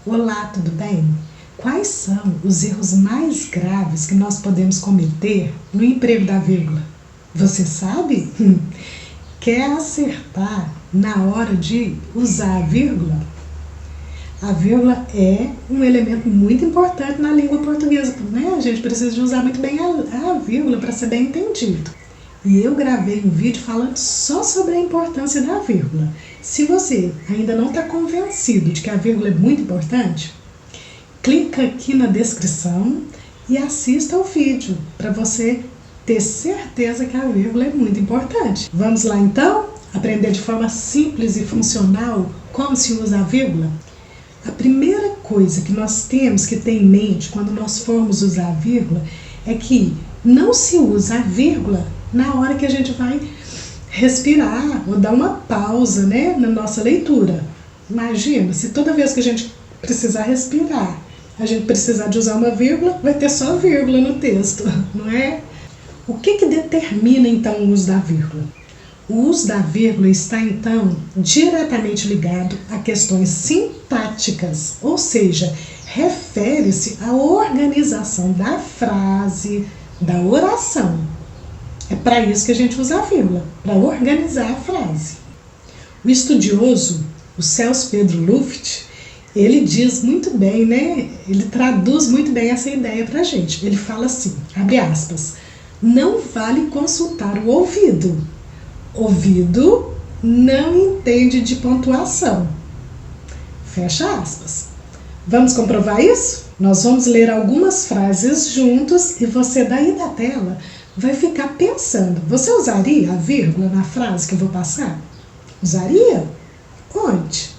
Olá, tudo bem? Quais são os erros mais graves que nós podemos cometer no emprego da vírgula? Você sabe? Quer acertar na hora de usar a vírgula? A vírgula é um elemento muito importante na língua portuguesa, né? A gente precisa de usar muito bem a vírgula para ser bem entendido. E eu gravei um vídeo falando só sobre a importância da vírgula. Se você ainda não está convencido de que a vírgula é muito importante, clica aqui na descrição e assista ao vídeo para você ter certeza que a vírgula é muito importante. Vamos lá então aprender de forma simples e funcional como se usa a vírgula? A primeira coisa que nós temos que ter em mente quando nós formos usar a vírgula é que não se usa a vírgula na hora que a gente vai respirar ou dar uma pausa, né, na nossa leitura. Imagina, se toda vez que a gente precisar respirar, a gente precisar de usar uma vírgula, vai ter só vírgula no texto, não é? O que determina então o uso da vírgula? O uso da vírgula está então diretamente ligado a questões sintáticas, ou seja, refere-se à organização da frase, da oração. É para isso que a gente usa a vírgula, para organizar a frase. O estudioso, o Celso Pedro Luft, ele diz muito bem, né? Ele traduz muito bem essa ideia para a gente. Ele fala assim, abre aspas, não vale consultar o ouvido. Ouvido não entende de pontuação. Fecha aspas. Vamos comprovar isso? Nós vamos ler algumas frases juntos e você daí da tela vai ficar pensando, você usaria a vírgula na frase que eu vou passar? Usaria? Onde?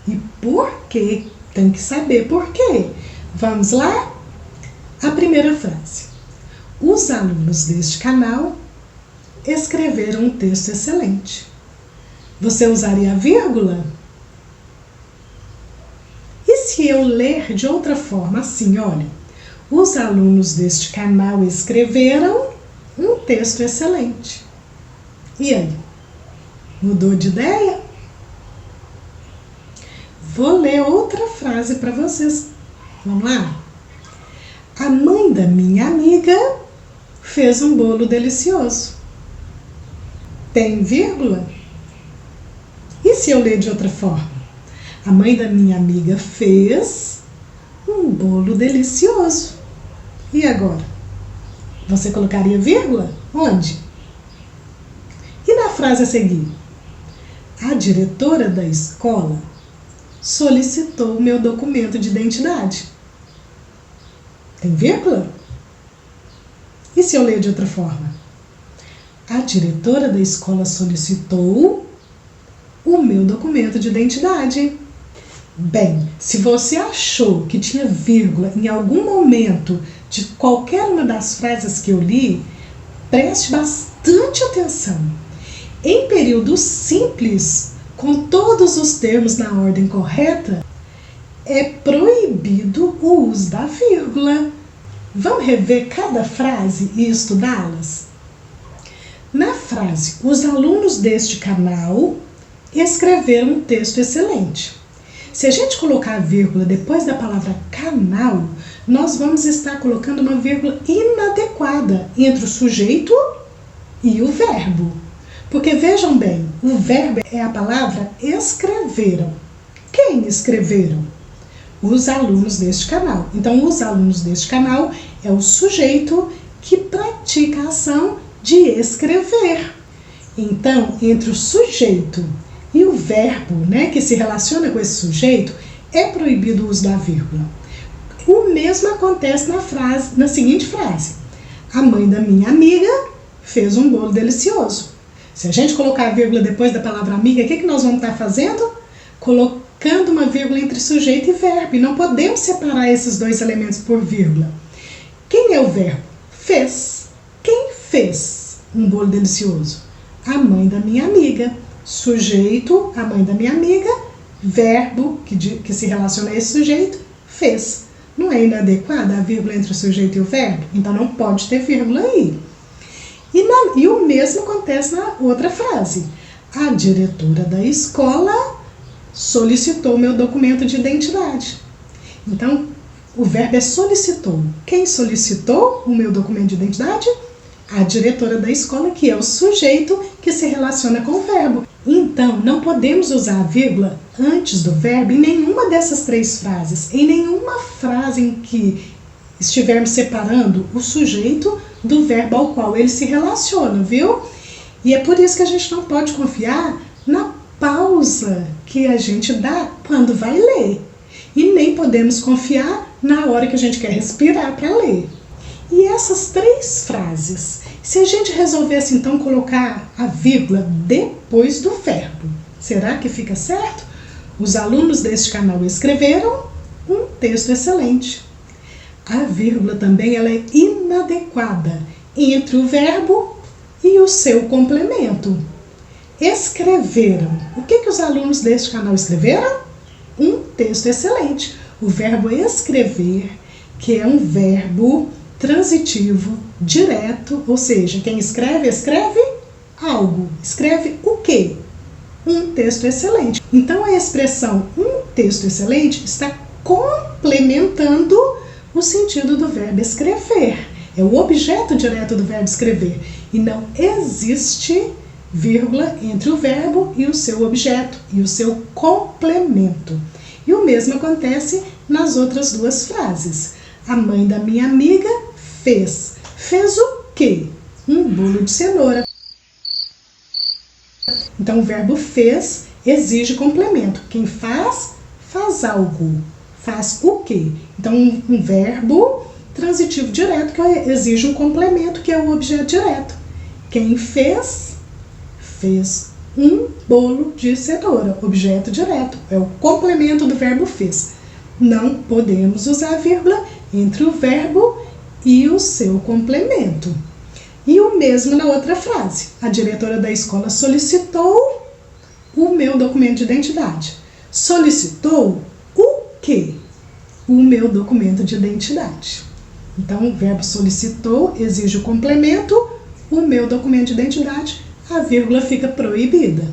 E por quê? Tem que saber por quê. Vamos lá? A primeira frase. Os alunos deste canal escreveram um texto excelente. Você usaria a vírgula? E se eu ler de outra forma, assim, olha, os alunos deste canal escreveram um texto excelente. E aí? Mudou de ideia? Vou ler outra frase para vocês. Vamos lá? A mãe da minha amiga fez um bolo delicioso. Tem vírgula? E se eu ler de outra forma? A mãe da minha amiga fez um bolo delicioso. E agora? Você colocaria vírgula? Onde? E na frase a seguir? A diretora da escola solicitou o meu documento de identidade. Tem vírgula? E se eu ler de outra forma? A diretora da escola solicitou o meu documento de identidade. Bem, se você achou que tinha vírgula em algum momento de qualquer uma das frases que eu li, preste bastante atenção. Em período simples, com todos os termos na ordem correta, é proibido o uso da vírgula. Vamos rever cada frase e estudá-las? Na frase, os alunos deste canal escreveram um texto excelente. Se a gente colocar a vírgula depois da palavra canal, nós vamos estar colocando uma vírgula inadequada entre o sujeito e o verbo. Porque vejam bem, o verbo é a palavra escreveram. Quem escreveram? Os alunos deste canal. Então, os alunos deste canal é o sujeito que pratica a ação de escrever. Então, entre o sujeito e o verbo, né, que se relaciona com esse sujeito, é proibido o uso da vírgula. O mesmo acontece na seguinte frase. A mãe da minha amiga fez um bolo delicioso. Se a gente colocar a vírgula depois da palavra amiga, o que nós vamos estar fazendo? Colocando uma vírgula entre sujeito e verbo. E não podemos separar esses dois elementos por vírgula. Quem é o verbo? Fez. Quem fez um bolo delicioso? A mãe da minha amiga. Sujeito, a mãe da minha amiga. Verbo, que se relaciona a esse sujeito, fez. Não é inadequada a vírgula entre o sujeito e o verbo? Então não pode ter vírgula aí. E o mesmo acontece na outra frase. A diretora da escola solicitou meu documento de identidade. Então, o verbo é solicitou. Quem solicitou o meu documento de identidade? A diretora da escola, que é o sujeito que se relaciona com o verbo. Então, não podemos usar a vírgula antes do verbo em nenhuma dessas três frases. Em nenhuma frase em que estivermos separando o sujeito do verbo ao qual ele se relaciona, viu? E é por isso que a gente não pode confiar na pausa que a gente dá quando vai ler. E nem podemos confiar na hora que a gente quer respirar para ler. E essas três frases, se a gente resolvesse então colocar a vírgula depois do verbo, será que fica certo? Os alunos deste canal escreveram um texto excelente. A vírgula também ela é inadequada entre o verbo e o seu complemento. Escreveram. O que os alunos deste canal escreveram? Um texto excelente. O verbo escrever, que é um verbo transitivo, direto, ou seja, quem escreve, escreve algo. Escreve o quê? Um texto excelente. Então, a expressão um texto excelente está complementando o sentido do verbo escrever. É o objeto direto do verbo escrever. E não existe vírgula entre o verbo e o seu objeto, e o seu complemento. E o mesmo acontece nas outras duas frases. A mãe da minha amiga fez. Fez o quê? Um bolo de cenoura. Então, o verbo fez exige complemento. Quem faz, faz algo. Faz o quê? Então, um verbo transitivo direto que exige um complemento, que é o objeto direto. Quem fez, fez um bolo de cenoura. Objeto direto. É o complemento do verbo fez. Não podemos usar vírgula entre o verbo e o seu complemento. E o mesmo na outra frase. A diretora da escola solicitou o meu documento de identidade. Solicitou o quê? O meu documento de identidade. Então, o verbo solicitou exige o complemento, o meu documento de identidade, a vírgula fica proibida.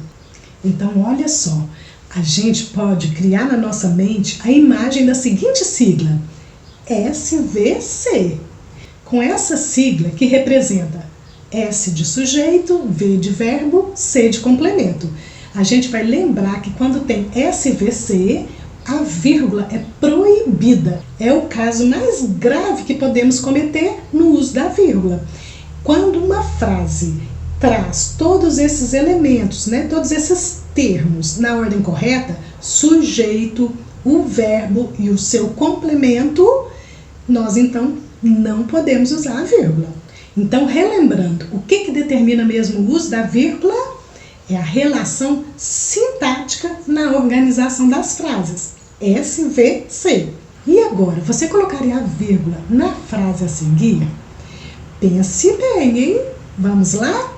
Então, olha só, a gente pode criar na nossa mente a imagem da seguinte sigla, SVC. Com essa sigla que representa S de sujeito, V de verbo, C de complemento. A gente vai lembrar que quando tem SVC, a vírgula é proibida. É o caso mais grave que podemos cometer no uso da vírgula. Quando uma frase traz todos esses elementos, todos esses termos na ordem correta, sujeito, o verbo e o seu complemento, nós então não podemos usar a vírgula. Então, relembrando, o que determina mesmo o uso da vírgula? É a relação sintática na organização das frases. SVC. E agora, você colocaria a vírgula na frase a seguir? Pense bem, hein? Vamos lá?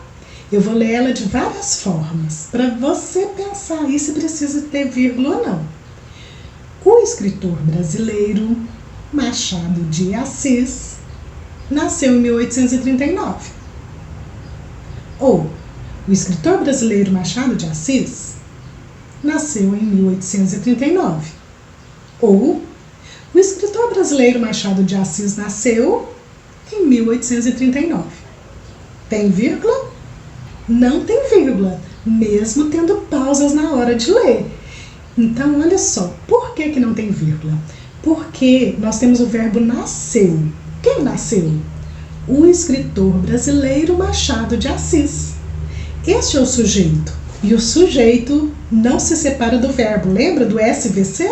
Eu vou ler ela de várias formas, para você pensar aí se precisa ter vírgula ou não. O escritor brasileiro Machado de Assis nasceu em 1839. Ou, o escritor brasileiro Machado de Assis nasceu em 1839. Ou, o escritor brasileiro Machado de Assis nasceu em 1839. Tem vírgula? Não tem vírgula, mesmo tendo pausas na hora de ler. Então, olha só, por que não tem vírgula? Porque nós temos o verbo nasceu. Quem nasceu? O escritor brasileiro Machado de Assis. Este é o sujeito. E o sujeito não se separa do verbo. Lembra do SVC?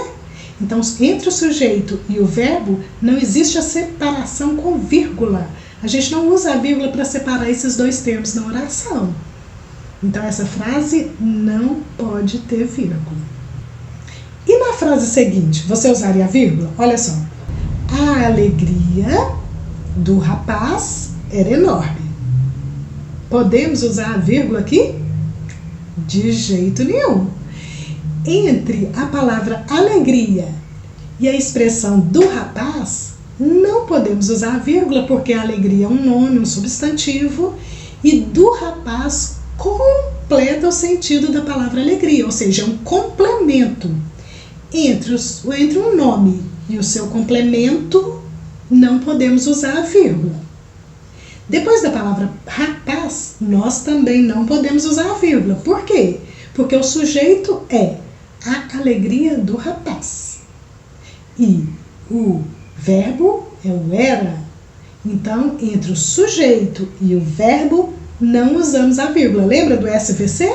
Então, entre o sujeito e o verbo, não existe a separação com vírgula. A gente não usa a vírgula para separar esses dois termos na oração. Então, essa frase não pode ter vírgula. E na frase seguinte, você usaria a vírgula? Olha só. A alegria do rapaz era enorme. Podemos usar a vírgula aqui? De jeito nenhum. Entre a palavra alegria e a expressão do rapaz, não podemos usar a vírgula porque a alegria é um nome, um substantivo, e do rapaz completa o sentido da palavra alegria, ou seja, é um complemento entre um nome e o seu complemento, não podemos usar a vírgula. Depois da palavra rapaz, nós também não podemos usar a vírgula. Por quê? Porque o sujeito é a alegria do rapaz. E o verbo é o era. Então, entre o sujeito e o verbo, não usamos a vírgula. Lembra do SVC?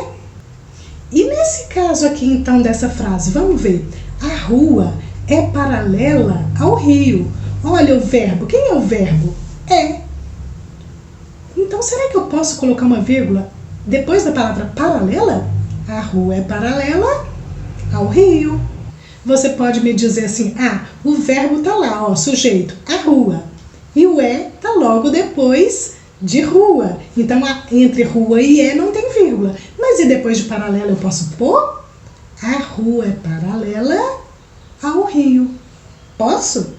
E nesse caso aqui, então, dessa frase, vamos ver. A rua é paralela ao rio. Olha o verbo. Quem é o verbo? É. Então, será que eu posso colocar uma vírgula depois da palavra paralela? A rua é paralela ao rio. Você pode me dizer assim, o verbo tá lá, ó, sujeito, a rua. E o é tá logo depois de rua. Então, entre rua e é não tem vírgula. Mas e depois de paralela eu posso pôr? A rua é paralela ao rio. Posso?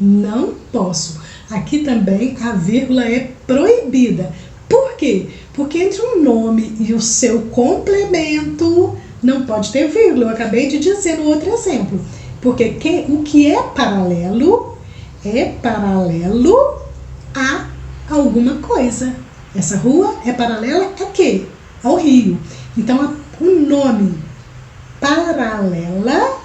Não posso. Aqui também a vírgula é proibida. Por quê? Porque entre um nome e o seu complemento não pode ter vírgula. Eu acabei de dizer no outro exemplo. Porque o que é paralelo a alguma coisa. Essa rua é paralela a quê? Ao rio. Então, o nome paralela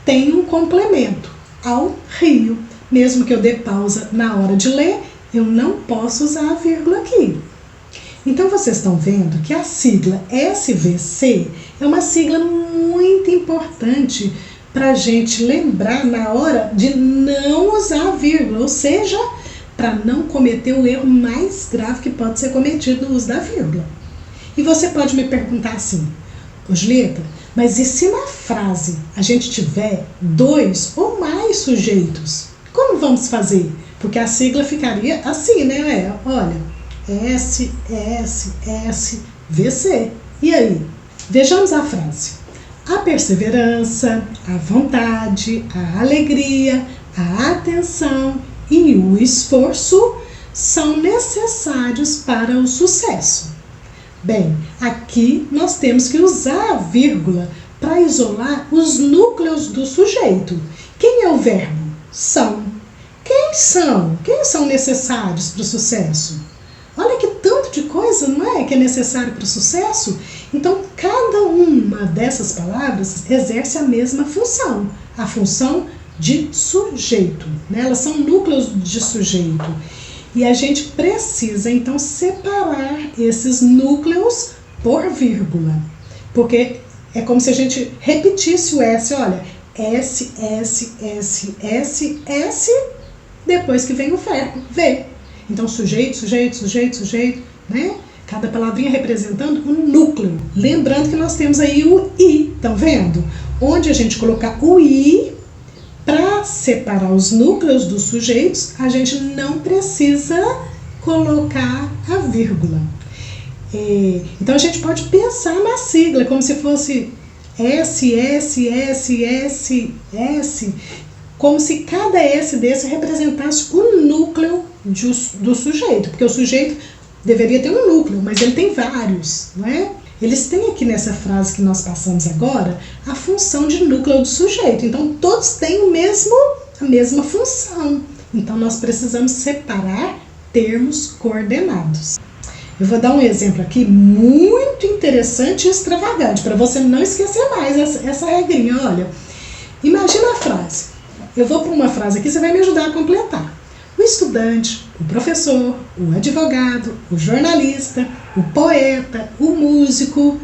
tem um complemento ao rio. Mesmo que eu dê pausa na hora de ler, eu não posso usar a vírgula aqui. Então, vocês estão vendo que a sigla SVC é uma sigla muito importante para a gente lembrar na hora de não usar a vírgula, ou seja, para não cometer o erro mais grave que pode ser cometido no uso da vírgula. E você pode me perguntar assim, Julieta, mas e se na frase a gente tiver 2 ou mais sujeitos? Como vamos fazer? Porque a sigla ficaria assim, né? Olha, S, S, S, VC. E aí? Vejamos a frase. A perseverança, a vontade, a alegria, a atenção e o esforço são necessários para o sucesso. Bem, aqui nós temos que usar a vírgula para isolar os núcleos do sujeito. Quem é o verbo? São. Quem são? Quem são necessários para o sucesso? Olha que tanto de coisa, não é? Que é necessário para o sucesso. Então, cada uma dessas palavras exerce a mesma função. A função de sujeito, né? Elas são núcleos de sujeito. E a gente precisa, então, separar esses núcleos por vírgula. Porque é como se a gente repetisse o S, olha, S, S, S, S, S, depois que vem o verbo, V. Então, sujeito, sujeito, sujeito, sujeito, né? Cada palavrinha representando um núcleo. Lembrando que nós temos aí o I, estão vendo? Onde a gente colocar o I, para separar os núcleos dos sujeitos, a gente não precisa colocar a vírgula. Então, a gente pode pensar na sigla, como se fosse S, S, S, S, S, como se cada S desse representasse o núcleo do sujeito, porque o sujeito deveria ter um núcleo, mas ele tem vários, não é? Eles têm aqui nessa frase que nós passamos agora a função de núcleo do sujeito, então todos têm a mesma função, então nós precisamos separar termos coordenados. Eu vou dar um exemplo aqui muito interessante e extravagante, para você não esquecer mais essa regrinha. Olha, imagina a frase. Eu vou para uma frase aqui, você vai me ajudar a completar. O estudante, o professor, o advogado, o jornalista, o poeta, o músico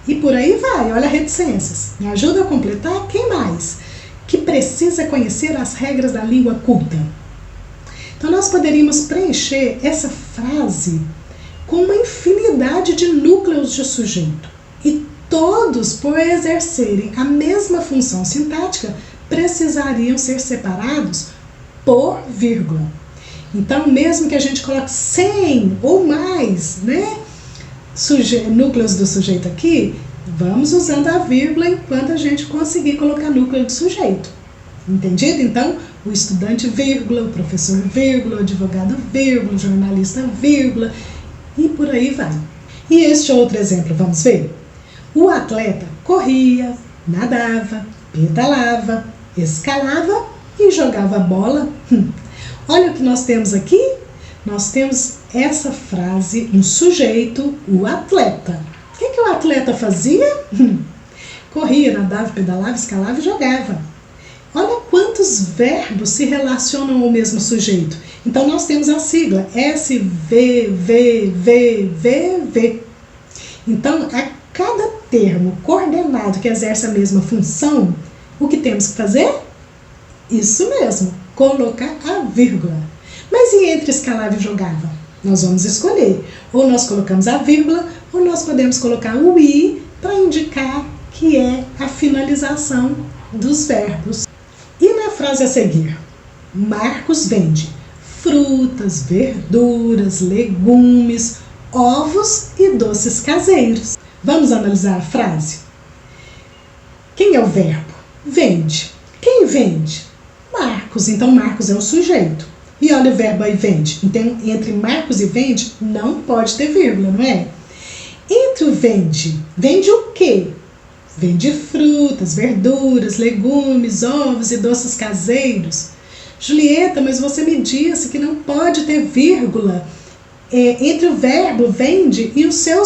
e por aí vai. Olha reticências. Me ajuda a completar? Quem mais? Que precisa conhecer as regras da língua culta. Então, nós poderíamos preencher essa frase com uma infinidade de núcleos de sujeito. E todos, por exercerem a mesma função sintática, precisariam ser separados por vírgula. Então, mesmo que a gente coloque 100 ou mais, né, núcleos do sujeito aqui, vamos usando a vírgula enquanto a gente conseguir colocar núcleo do sujeito. Entendido? Então, o estudante, vírgula, o professor, vírgula, o advogado, vírgula, o jornalista, vírgula, e por aí vai. E este outro exemplo, vamos ver? O atleta corria, nadava, pedalava, escalava e jogava bola. Olha o que nós temos aqui. Nós temos essa frase, um sujeito, o atleta. O que o atleta fazia? Corria, nadava, pedalava, escalava e jogava. Olha quantos verbos se relacionam ao mesmo sujeito. Então nós temos a sigla SVVVVV. Então, a cada termo coordenado que exerce a mesma função, o que temos que fazer? Isso mesmo, colocar a vírgula. Mas e entre escalava e jogava? Nós vamos escolher. Ou nós colocamos a vírgula, ou nós podemos colocar o i para indicar que é a finalização dos verbos. E na frase a seguir? Marcos vende frutas, verduras, legumes, ovos e doces caseiros. Vamos analisar a frase? Quem é o verbo? Vende. Quem vende? Marcos. Então, Marcos é o sujeito. E olha o verbo aí, vende. Então, entre Marcos e vende, não pode ter vírgula, não é? Entre o vende, vende o quê? Vende frutas, verduras, legumes, ovos e doces caseiros. Julieta, mas você me disse que não pode ter vírgula entre o verbo vende e o seu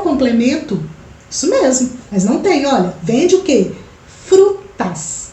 complemento. Isso mesmo, mas não tem, olha, vende o quê? Frutas.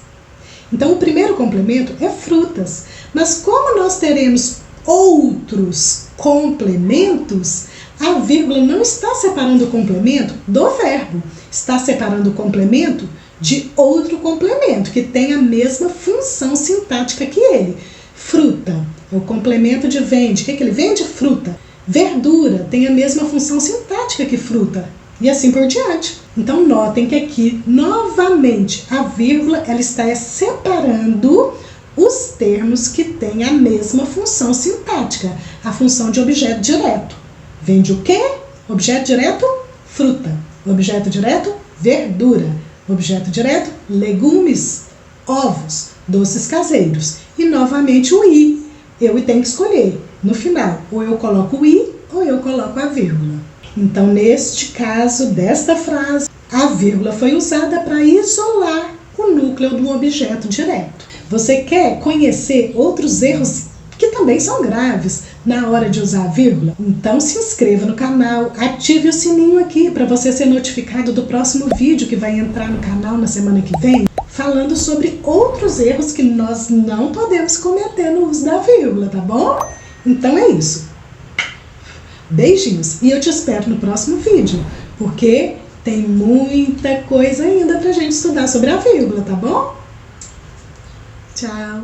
Então, o primeiro complemento é frutas. Mas como nós teremos outros complementos, a vírgula não está separando o complemento do verbo, está separando o complemento de outro complemento, que tem a mesma função sintática que ele. Fruta é o complemento de vende. O que ele vende? Fruta. Verdura tem a mesma função sintática que fruta. E assim por diante. Então, notem que aqui, novamente, a vírgula ela está separando os termos que têm a mesma função sintática, a função de objeto direto. Vende o quê? Objeto direto, fruta. Objeto direto, verdura. Objeto direto, legumes, ovos, doces caseiros. E, novamente, o i. Eu tenho que escolher. No final, ou eu coloco o i, ou eu coloco a vírgula. Então, neste caso, desta frase, a vírgula foi usada para isolar o núcleo do objeto direto. Você quer conhecer outros erros que também são graves na hora de usar a vírgula? Então se inscreva no canal, ative o sininho aqui para você ser notificado do próximo vídeo que vai entrar no canal na semana que vem, falando sobre outros erros que nós não podemos cometer no uso da vírgula, tá bom? Então é isso. Beijinhos e eu te espero no próximo vídeo, porque tem muita coisa ainda pra gente estudar sobre a vírgula, tá bom? Tchau!